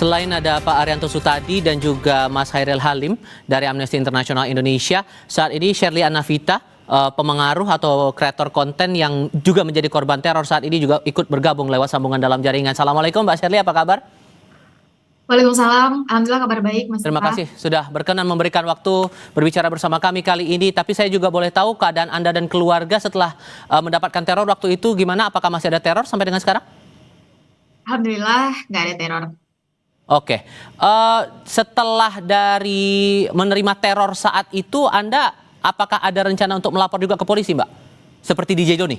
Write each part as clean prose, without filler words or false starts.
Selain ada Pak Arianto Sutadi dan juga Mas Hairil Halim dari Amnesty International Indonesia, saat ini Shirley Anavita, pemengaruh atau kreator konten yang juga menjadi korban teror saat ini juga ikut bergabung lewat sambungan dalam jaringan. Assalamualaikum Mbak Shirley, apa kabar? Waalaikumsalam, alhamdulillah kabar baik Mas Terima Dipa. kasih sudah berkenan memberikan waktu berbicara bersama kami kali ini. Tapi saya juga boleh tahu keadaan Anda dan keluarga setelah mendapatkan teror waktu itu gimana? Apakah masih ada teror sampai dengan sekarang? Alhamdulillah nggak ada teror. Oke, setelah dari menerima teror saat itu, Anda apakah ada rencana untuk melapor juga ke polisi, Mbak? Seperti DJ Joni?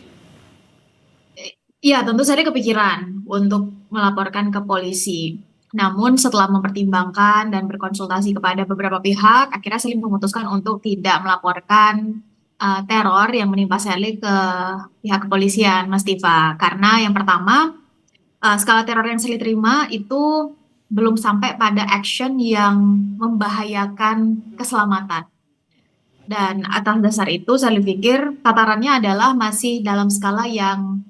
Iya, tentu saja kepikiran untuk melaporkan ke polisi. Namun setelah mempertimbangkan dan berkonsultasi kepada beberapa pihak, akhirnya Shirley memutuskan untuk tidak melaporkan teror yang menimpa Shirley ke pihak kepolisian, Mas Diva. Karena yang pertama, skala teror yang Shirley terima itu belum sampai pada action yang membahayakan keselamatan. Dan atas dasar itu saya pikir tatarannya adalah masih dalam skala yang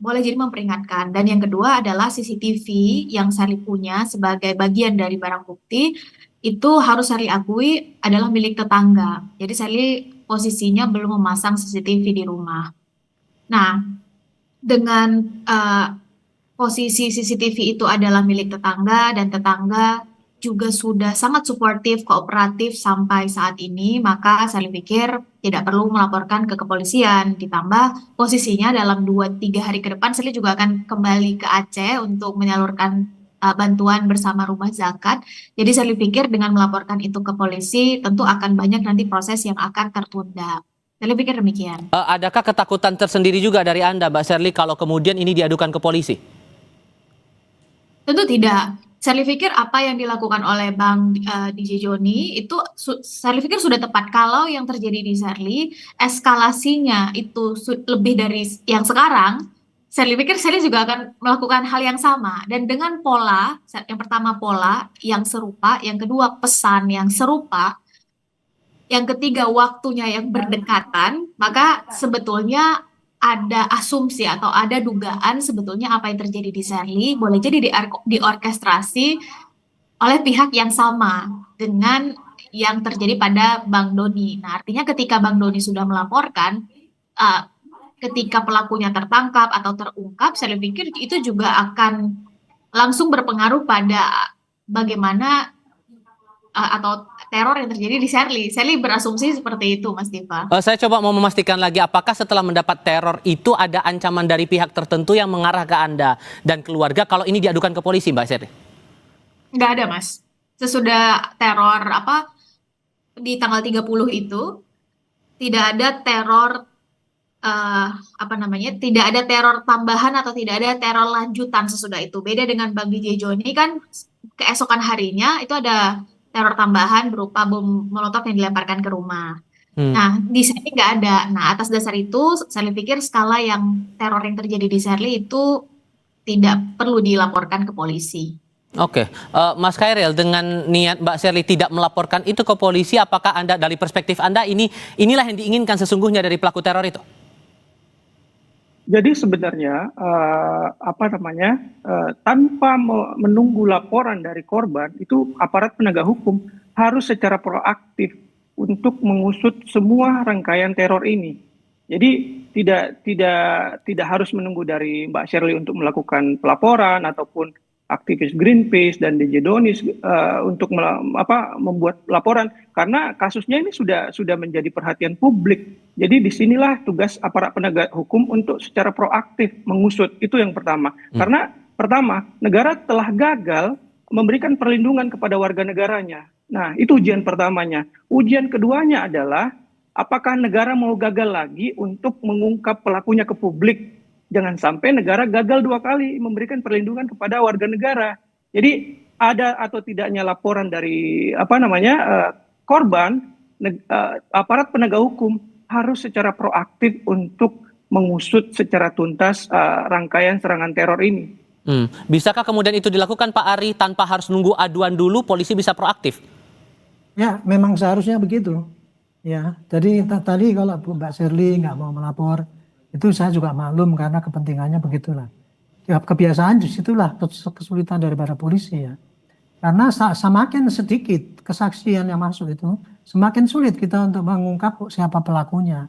boleh jadi memperingatkan. Dan yang kedua adalah CCTV yang Shirley punya sebagai bagian dari barang bukti itu harus Shirley akui adalah milik tetangga. Jadi Shirley posisinya belum memasang CCTV di rumah. Nah, dengan posisi CCTV itu adalah milik tetangga dan tetangga juga sudah sangat suportif, kooperatif sampai saat ini, maka saya pikir tidak perlu melaporkan ke kepolisian. Ditambah posisinya dalam 2-3 hari ke depan, saya juga akan kembali ke Aceh untuk menyalurkan bantuan bersama rumah zakat. Jadi saya pikir dengan melaporkan itu ke polisi, tentu akan banyak nanti proses yang akan tertunda. Saya pikir demikian. Adakah ketakutan tersendiri juga dari Anda, Mbak Shirley, kalau kemudian ini diadukan ke polisi? Tentu tidak. Saya pikir apa yang dilakukan oleh Bang DJ Joni itu saya pikir sudah tepat. Kalau yang terjadi di Shirley, eskalasinya itu lebih dari yang sekarang, saya pikir Shirley juga akan melakukan hal yang sama. Dan dengan pola, yang pertama pola yang serupa, yang kedua pesan yang serupa, yang ketiga waktunya yang berdekatan, maka sebetulnya ada asumsi atau ada dugaan sebetulnya apa yang terjadi di Shirley boleh jadi diorkestrasi oleh pihak yang sama dengan yang terjadi pada Bang Doni. Nah, artinya ketika Bang Doni sudah melaporkan, ketika pelakunya tertangkap atau terungkap, saya pikir itu juga akan langsung berpengaruh pada bagaimana atau teror yang terjadi di Shirley. Shirley berasumsi seperti itu, Mas Diva. Saya coba mau memastikan lagi, apakah setelah mendapat teror itu ada ancaman dari pihak tertentu yang mengarah ke Anda dan keluarga kalau ini diadukan ke polisi, Mbak Shirley? Nggak ada, Mas. Sesudah teror di tanggal 30 itu, tidak ada teror tidak ada teror tambahan atau tidak ada teror lanjutan sesudah itu. Beda dengan Bang DJ Joni kan keesokan harinya itu ada teror tambahan berupa bom molotov yang dilemparkan ke rumah. Nah, di sini nggak ada. Nah, atas dasar itu, saya pikir skala yang teror yang terjadi di Shirley itu tidak perlu dilaporkan ke polisi. Oke, Mas Hairil, dengan niat Mbak Shirley tidak melaporkan itu ke polisi, apakah Anda dari perspektif Anda inilah yang diinginkan sesungguhnya dari pelaku teror itu? Jadi sebenarnya tanpa menunggu laporan dari korban, itu aparat penegak hukum harus secara proaktif untuk mengusut semua rangkaian teror ini. Jadi tidak harus menunggu dari Mbak Shirley untuk melakukan pelaporan ataupun aktivis Greenpeace dan DJ Doni untuk membuat laporan, karena kasusnya ini sudah menjadi perhatian publik. Jadi disinilah tugas aparat penegak hukum untuk secara proaktif mengusut, itu yang pertama. Karena pertama, negara telah gagal memberikan perlindungan kepada warga negaranya. Nah, itu ujian pertamanya. Ujian keduanya adalah apakah negara mau gagal lagi untuk mengungkap pelakunya ke publik. Jangan sampai negara gagal 2 kali memberikan perlindungan kepada warga negara. Jadi ada atau tidaknya laporan dari korban, aparat penegak hukum harus secara proaktif untuk mengusut secara tuntas rangkaian serangan teror ini. Bisakah kemudian itu dilakukan Pak Ari tanpa harus nunggu aduan dulu, polisi bisa proaktif? Ya, memang seharusnya begitu. Ya, jadi tadi kalau Mbak Shirley nggak mau melapor, itu saya juga maklum karena kepentingannya begitulah. Ya, kebiasaan disitulah kesulitan daripada polisi ya. Karena semakin sedikit kesaksian yang masuk itu, semakin sulit kita untuk mengungkap siapa pelakunya.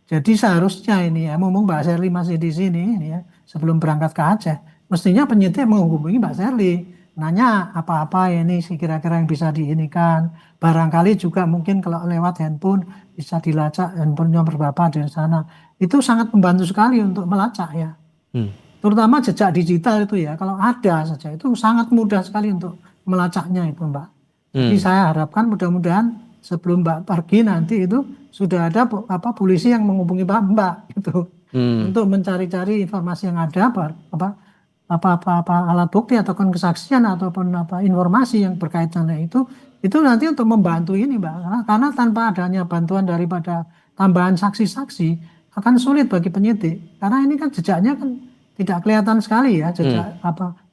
Jadi seharusnya ini ya, mumpung Mbak Sherly masih di sini ini ya, sebelum berangkat ke Aceh, mestinya penyidik menghubungi Mbak Sherly, nanya apa-apa ini sih kira-kira yang bisa diinikan. Barangkali juga mungkin kalau lewat handphone bisa dilacak handphonenya berapa di sana. Itu sangat membantu sekali untuk melacak ya. Hmm. Terutama jejak digital itu ya, kalau ada saja itu sangat mudah sekali untuk melacaknya itu Mbak. Jadi saya harapkan mudah-mudahan sebelum Mbak pergi nanti itu sudah ada polisi yang menghubungi Mbak gitu untuk mencari-cari informasi yang ada apa alat bukti ataupun kesaksian ataupun informasi yang berkaitan dengan itu nanti untuk membantu ini Mbak, karena tanpa adanya bantuan daripada tambahan saksi-saksi akan sulit bagi penyidik, karena ini kan jejaknya kan tidak kelihatan sekali ya, jejak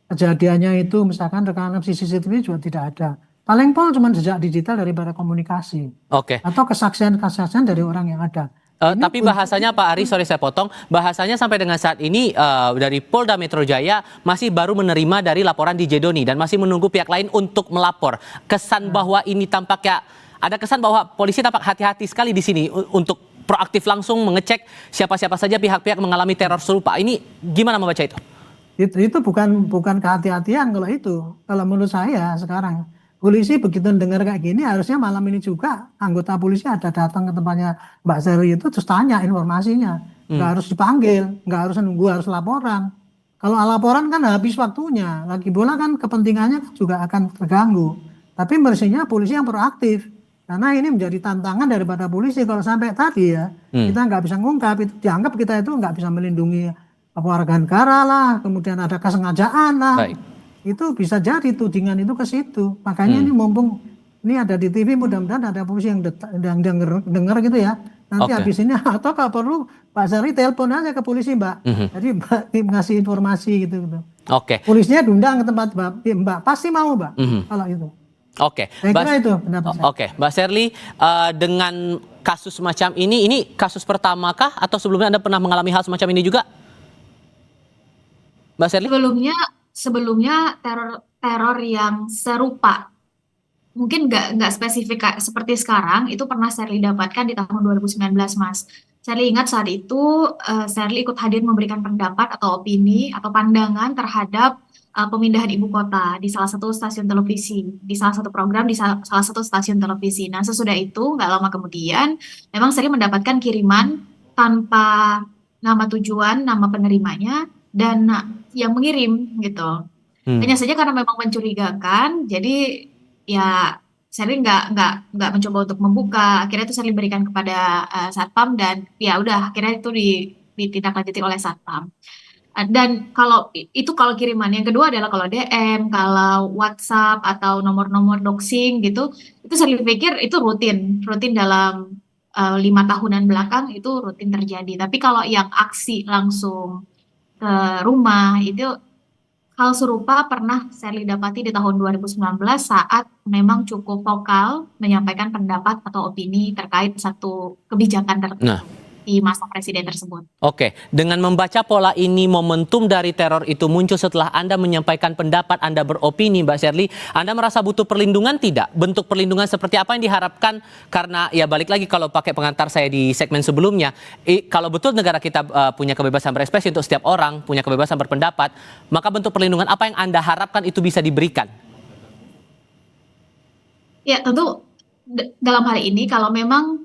kejadiannya itu misalkan rekaman CCTV juga tidak ada. Paling pol cuma jejak digital daripada komunikasi. Oke. Atau kesaksian-kesaksian dari orang yang ada. Tapi bahasanya Pak Ari, sorry saya potong, bahasanya sampai dengan saat ini dari Polda Metro Jaya masih baru menerima dari laporan DJ Doni dan masih menunggu pihak lain untuk melapor. Kesan bahwa ini tampaknya, ada kesan bahwa polisi tampak hati-hati sekali di sini untuk proaktif langsung mengecek siapa-siapa saja pihak-pihak mengalami teror serupa. Ini gimana membaca itu? Itu bukan kehati-hatian kalau itu. Kalau menurut saya sekarang polisi begitu dengar kayak gini harusnya malam ini juga anggota polisi ada datang ke tempatnya Mbak Sherly itu terus tanya informasinya. Nggak harus dipanggil, nggak harus nunggu, harus laporan. Kalau laporan kan habis waktunya. Lagi pula kan kepentingannya juga akan terganggu. Tapi mestinya polisi yang proaktif. Karena ini menjadi tantangan daripada polisi. Kalau sampai tadi ya kita nggak bisa ngungkap, itu dianggap kita itu nggak bisa melindungi warga negara lah, kemudian ada kesengajaan lah. Baik. Itu bisa jadi tudingan itu ke situ. Makanya ini mumpung ini ada di TV, mudah-mudahan ada polisi yang dengar gitu ya. Nanti habis ini atau kalau perlu Pak Sherly telepon aja ke polisi Mbak. Jadi Mbak ngasih informasi gitu. Oke. Polisinya diundang ke tempat Mbak pasti mau Mbak kalau itu. Oke. Saya kira itu pendapat saya. Oke, Mbak Sherly, dengan kasus semacam ini kasus pertamakah atau sebelumnya Anda pernah mengalami hal semacam ini juga? Mbak Sherly? Sebelumnya teror yang serupa, mungkin nggak spesifik seperti sekarang, itu pernah Sherly dapatkan di tahun 2019, Mas. Sherly ingat saat itu Sherly ikut hadir memberikan pendapat atau opini atau pandangan terhadap pemindahan ibu kota di salah satu stasiun televisi, di salah satu program di salah satu stasiun televisi. Nah, sesudah itu nggak lama kemudian, memang Sherly mendapatkan kiriman tanpa nama tujuan, nama penerimanya, dan yang mengirim gitu. Hanya saja karena memang mencurigakan, jadi ya Sherly nggak mencoba untuk membuka. Akhirnya itu Sherly berikan kepada Satpam dan ya udah akhirnya itu ditindaklanjuti oleh Satpam. Dan kalau kiriman yang kedua adalah kalau DM, kalau WhatsApp atau nomor-nomor doxing gitu, itu Sherly pikir itu rutin dalam 5 tahunan belakang itu rutin terjadi. Tapi kalau yang aksi langsung ke rumah itu hal serupa pernah Sherly dapati di tahun 2019 saat memang cukup vokal menyampaikan pendapat atau opini terkait satu kebijakan tertentu di masa presiden tersebut. Oke, dengan membaca pola ini, momentum dari teror itu muncul setelah Anda menyampaikan pendapat, Anda beropini, Mbak Sherly. Anda merasa butuh perlindungan tidak? Bentuk perlindungan seperti apa yang diharapkan? Karena ya balik lagi kalau pakai pengantar saya di segmen sebelumnya, kalau betul negara kita punya kebebasan berekspresi untuk setiap orang, punya kebebasan berpendapat, maka bentuk perlindungan apa yang Anda harapkan itu bisa diberikan? Ya tentu dalam hal ini kalau memang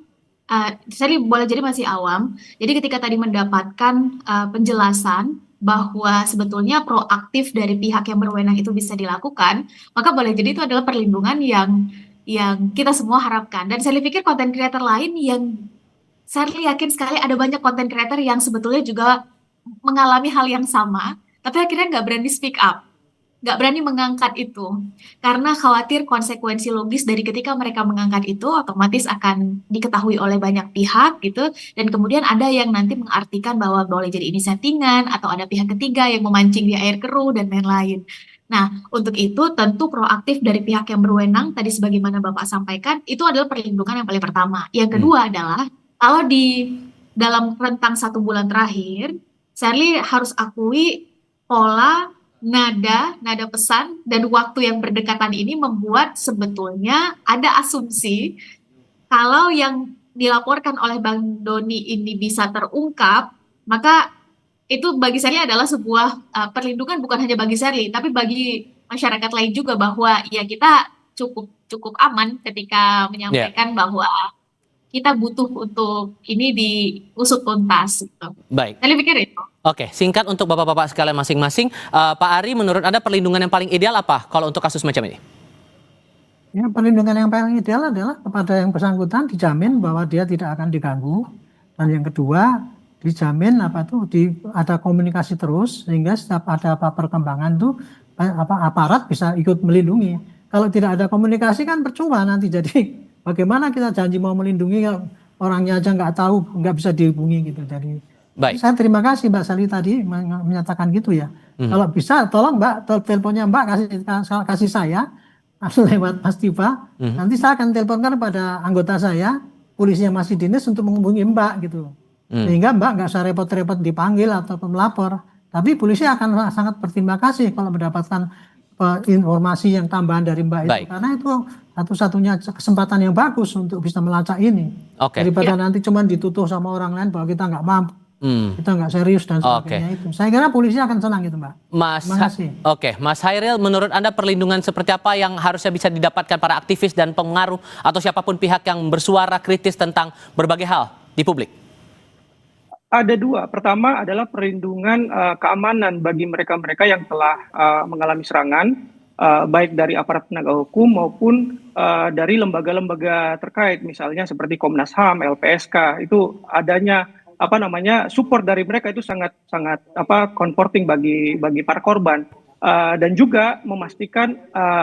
saya boleh jadi masih awam, jadi ketika tadi mendapatkan penjelasan bahwa sebetulnya proaktif dari pihak yang berwenang itu bisa dilakukan, maka boleh jadi itu adalah perlindungan yang kita semua harapkan. Dan saya pikir konten creator lain yang saya yakin sekali ada banyak konten creator yang sebetulnya juga mengalami hal yang sama, tapi akhirnya nggak berani speak up, nggak berani mengangkat itu karena khawatir konsekuensi logis dari ketika mereka mengangkat itu otomatis akan diketahui oleh banyak pihak gitu, dan kemudian ada yang nanti mengartikan bahwa boleh jadi ini settingan atau ada pihak ketiga yang memancing di air keruh dan lain-lain. Nah, untuk itu tentu proaktif dari pihak yang berwenang tadi sebagaimana Bapak sampaikan itu adalah perlindungan yang paling pertama. Yang kedua adalah kalau di dalam rentang 1 bulan terakhir, Sherly harus akui pola nada pesan dan waktu yang berdekatan ini membuat sebetulnya ada asumsi kalau yang dilaporkan oleh Bang Doni ini bisa terungkap, maka itu bagi saya adalah sebuah perlindungan bukan hanya bagi Sherly, tapi bagi masyarakat lain juga bahwa ya kita cukup cukup aman ketika Ya, menyampaikan bahwa kita butuh untuk ini diusut tuntas gitu. baik. Saya pikir itu. Oke, singkat untuk bapak-bapak sekalian masing-masing. Pak Ari, menurut Anda perlindungan yang paling ideal apa kalau untuk kasus macam ini? Ya, perlindungan yang paling ideal adalah kepada yang bersangkutan dijamin bahwa dia tidak akan diganggu, dan yang kedua dijamin ada komunikasi terus sehingga setiap ada apa perkembangan tuh aparat bisa ikut melindungi. Kalau tidak ada komunikasi kan percuma nanti, jadi bagaimana kita janji mau melindungi kalau orangnya aja nggak tahu, nggak bisa dihubungi gitu. Jadi Baik. saya terima kasih Mbak Sali tadi menyatakan gitu ya. Kalau bisa tolong Mbak teleponnya Mbak kasih saya lewat Mas Tifa. Nanti saya akan teleponkan pada anggota saya, polisi yang masih dinas untuk menghubungi Mbak gitu. Sehingga Mbak nggak usah repot-repot dipanggil atau melapor. Tapi polisi akan sangat berterima kasih kalau mendapatkan informasi yang tambahan dari Mbak itu. Baik. Karena itu satu-satunya kesempatan yang bagus untuk bisa melacak ini. Oke. Daripada nanti cuma dituduh sama orang lain bahwa kita nggak mampu, kita nggak serius dan sebagainya itu. Saya kira polisi akan senang gitu Mbak. Terima kasih. Oke, Mas Hairil, menurut Anda perlindungan seperti apa yang harusnya bisa didapatkan para aktivis dan pengaruh atau siapapun pihak yang bersuara kritis tentang berbagai hal di publik? Ada dua. Pertama adalah perlindungan keamanan bagi mereka-mereka yang telah mengalami serangan, baik dari aparat penegak hukum maupun dari lembaga-lembaga terkait, misalnya seperti Komnas HAM, LPSK. Itu adanya support dari mereka itu sangat comforting bagi para korban. Dan juga memastikan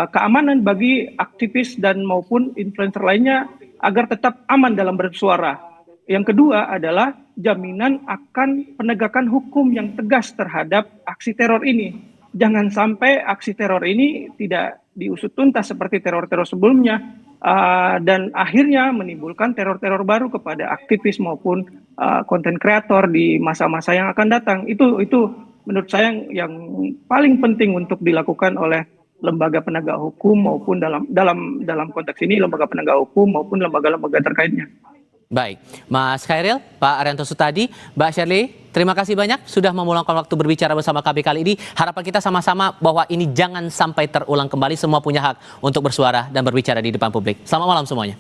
keamanan bagi aktivis dan maupun influencer lainnya agar tetap aman dalam bersuara. Yang kedua adalah jaminan akan penegakan hukum yang tegas terhadap aksi teror ini. Jangan sampai aksi teror ini tidak diusut tuntas seperti teror-teror sebelumnya, dan akhirnya menimbulkan teror-teror baru kepada aktivis maupun konten kreator di masa-masa yang akan datang. Itu menurut saya yang paling penting untuk dilakukan oleh lembaga penegak hukum maupun dalam konteks ini lembaga penegak hukum maupun lembaga-lembaga terkaitnya. Baik, Mas Hairil, Pak Arianto Sutadi, Mbak Sherly, terima kasih banyak sudah meluangkan waktu berbicara bersama kami kali ini. Harapan kita sama-sama bahwa ini jangan sampai terulang kembali. Semua punya hak untuk bersuara dan berbicara di depan publik. Selamat malam semuanya.